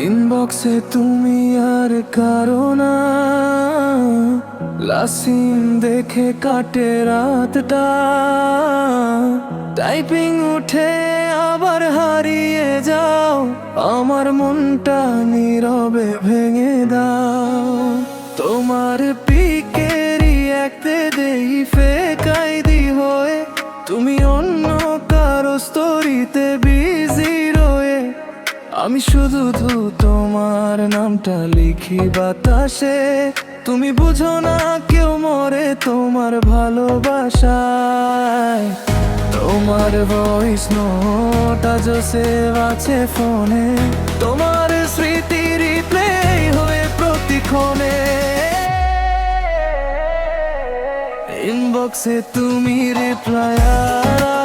ইনবক্সে তুমি আর কারো না, লাসিন দেখে কাটে রাতটা। টাইপিং উঠে আবার হারিয়ে যাও, আমার মনটা নীরবে ভেঙে দাও। তোমার পিকেরই একতে দেই ফেক আইডি হয়ে, তুমি অন্য কারো স্টোরিতে বিজি রয়ে। আমি শুধু তোমার নামটা লিখি বাতাসে, তুমি বুঝো না কেউ মরে তোমার ভালোবাসায়। তোমার ভয়েস নোট আজও সেভ আছে ফোনে, তোমার স্মৃতি রিপ্লে হয়ে প্রতিক্ষণে। ইনবক্সে তুমি রিপ্লাই আর